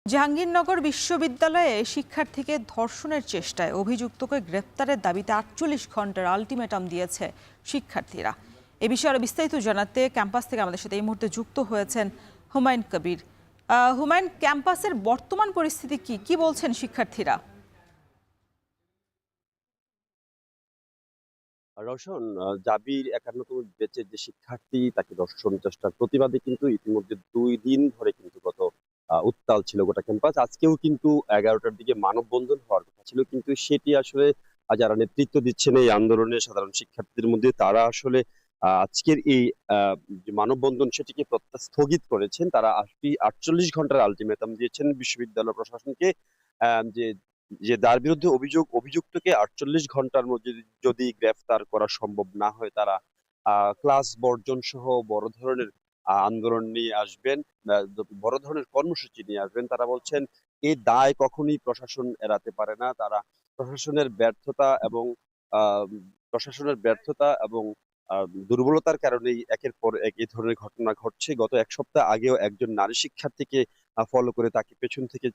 জাহাঙ্গীরনগর বিশ্ববিদ্যালয়ে শিক্ষার্থীকে ধর্ষণের চেষ্টায় অভিযুক্তকে গ্রেপ্তারের দাবিতে ৪৮ ঘন্টার আলটিমেটাম দিয়েছে শিক্ষার্থীরা। এ বিষয়ে আরো বিস্তারিত জানাতে ক্যাম্পাস থেকে আমাদের সাথে এই মুহূর্তে যুক্ত হয়েছেন হুমায়ুন কবির। হুমায়ুন, ক্যাম্পাসের বর্তমান পরিস্থিতি কি বলছেন শিক্ষার্থীরা? রওশন, জাবির ৫১তম ব্যাচের যে শিক্ষার্থী তাকে ধর্ষণ চেষ্টার প্রতিবাদে কিন্তু ইতিমধ্যে ২ দিন ধরে কিন্তু উত্তাল ছিল গোটা ক্যাম্পাস। আজকেও কিন্তু ১১টার দিকে মানববন্ধন হওয়ার কথা ছিল, কিন্তু সেটি আসলে যারা নেতৃত্ব দিচ্ছেন এই আন্দোলনে সাধারণ শিক্ষার্থীদের মধ্যে তারা আসলে আজকের এই যে মানববন্ধন সেটিকে স্থগিত করেছেন। তারা ৪৮ ঘন্টার আলটিমেটাম দিয়েছেন বিশ্ববিদ্যালয় প্রশাসনকে। যে যে যার বিরুদ্ধে অভিযুক্তকে ৪৮ ঘন্টার মধ্যে যদি গ্রেফতার করা সম্ভব না হয় তারা ক্লাস বর্জন সহ বড় ধরনের আন্দোলন নিয়ে আসবেন, বড় ধরনের কর্মসূচি নিয়ে আসবেন। তারা বলছেন এই দায় কখনোই প্রশাসন এড়াতে পারে না। তারা প্রশাসনের ব্যর্থতা এবং আহ প্রশাসনের ব্যর্থতা এবং দুর্বলতার কারণেই একের পর এক এই ধরনের ঘটনা ঘটছে। গত ১ সপ্তাহ আগেও একজন নারী শিক্ষার্থীকে ফলো করে তাকে পেছন থেকে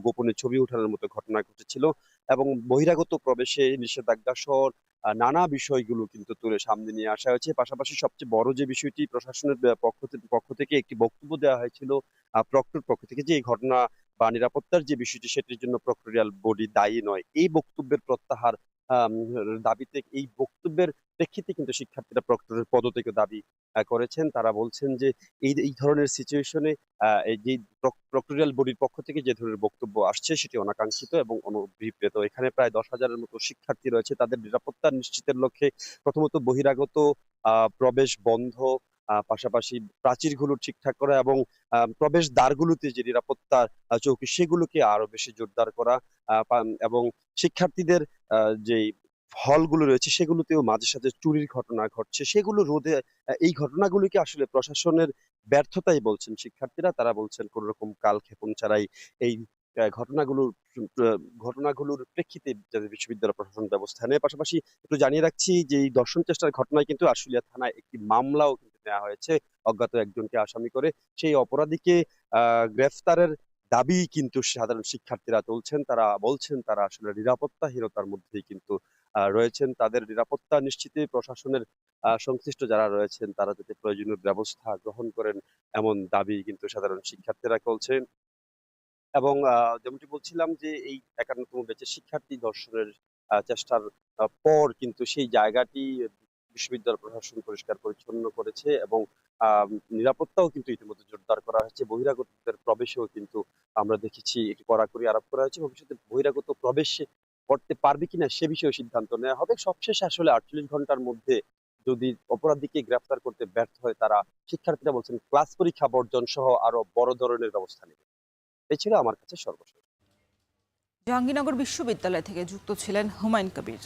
গোপনে ছবি ওঠানোর মতো ঘটনা ঘটেছিল এবং বহিরাগত প্রবেশে নিষেধাজ্ঞা সহ নানা বিষয়গুলো কিন্তু তুলে সামনে নিয়ে আসা হয়েছে। পাশাপাশি সবচেয়ে বড় যে বিষয়টি, প্রশাসনের পক্ষ থেকে একটি বক্তব্য দেওয়া হয়েছিল প্রক্টর পক্ষ থেকে, যে এই ঘটনা বা নিরাপত্তার যে বিষয়টি সেটির জন্য প্রক্টোরিয়াল বডি দায়ী নয়। এই বক্তব্যের প্রত্যাহার আম দাবিতে, এই বক্তব্যের প্রেক্ষিতে কিন্তু শিক্ষার্থীরা প্রক্টরের পদত্যাগ দাবি করেছেন। তারা বলছেন যে এই ধরনের সিচুয়েশনে এই যে প্রক্টোরিয়াল বডির পক্ষ থেকে যে ধরনের বক্তব্য আসছে সেটি অনাকাঙ্ক্ষিত এবং অনভিপ্রেত। এখানে প্রায় ১০,০০০-এর মতো শিক্ষার্থী রয়েছে। তাদের নিরাপত্তা নিশ্চিতের লক্ষ্যে প্রথমত বহিরাগত প্রবেশ বন্ধ, পাশাপাশি প্রাচীরগুলো ঠিকঠাক করা এবং প্রবেশ দ্বারগুলোতে যে নিরাপত্তা চৌকি সেগুলোকে আরো বেশি জোরদার করা, এবং শিক্ষার্থীদের যে হলগুলো রয়েছে সেগুলোতেও মাঝে সাঝে চুরির ঘটনা ঘটছে, সেগুলো রোধে এই ঘটনাগুলিকে আসলে প্রশাসনের ব্যর্থতাই বলছেন শিক্ষার্থীরা। তারা বলছেন কোন রকম কালক্ষেপণ ছাড়াই এই ঘটনাগুলোর ঘটনাগুলোর প্রেক্ষিতে যাতে বিশ্ববিদ্যালয় প্রশাসন ব্যবস্থা নেয়। পাশাপাশি একটু জানিয়ে রাখছি যে এই ধর্ষণ চেষ্টার ঘটনায় কিন্তু আশুলিয়া থানায় একটি মামলাও কিন্তু নেওয়া হয়েছে অজ্ঞাত একজনকে আসামি করে। সেই অপরাধীকে গ্রেফতারের দাবি কিন্তু সাধারণ শিক্ষার্থীরা তুলছেন। তারা বলছেন তারা আসলে নিরাপত্তাহীনতার মধ্যেই কিন্তু রয়েছেন। তাদের নিরাপত্তা নিশ্চিতে প্রশাসনের সংশ্লিষ্ট যারা রয়েছেন তারা যাতে প্রয়োজনীয় ব্যবস্থা গ্রহণ করেন, এমন দাবি কিন্তু সাধারণ শিক্ষার্থীরা করছেন। এবং যেমনটি বলছিলাম যে এই ৫১তম ব্যাচের শিক্ষার্থী ধর্ষণের চেষ্টার পর কিন্তু সেই জায়গাটি বিশ্ববিদ্যালয় প্রশাসন পরিষ্কার পরিচ্ছন্ন করেছে এবং নিরাপত্তাও কিন্তু ইতিমধ্যে জোরদার করা হয়েছে। বহিরাগতদের প্রবেশেও কিন্তু আমরা দেখেছি একটি কড়াকড়ি আরোপ করা হয়েছে। ভবিষ্যতে বহিরাগত প্রবেশ করতে পারবে কিনা সে বিষয়ে সিদ্ধান্ত নেওয়া হবে। সবশেষে আসলে ৪৮ ঘন্টার মধ্যে যদি অপরাধীকে গ্রেফতার করতে ব্যর্থ হয় তারা, শিক্ষার্থীরা বলছেন ক্লাস পরীক্ষা বর্জন সহ আরো বড় ধরনের ব্যবস্থা নেবে। এই ছিল আমার কাছে সর্বশেষ। জাহাঙ্গীরনগর বিশ্ববিদ্যালয় থেকে যুক্ত ছিলেন হুমায়ুন কবির।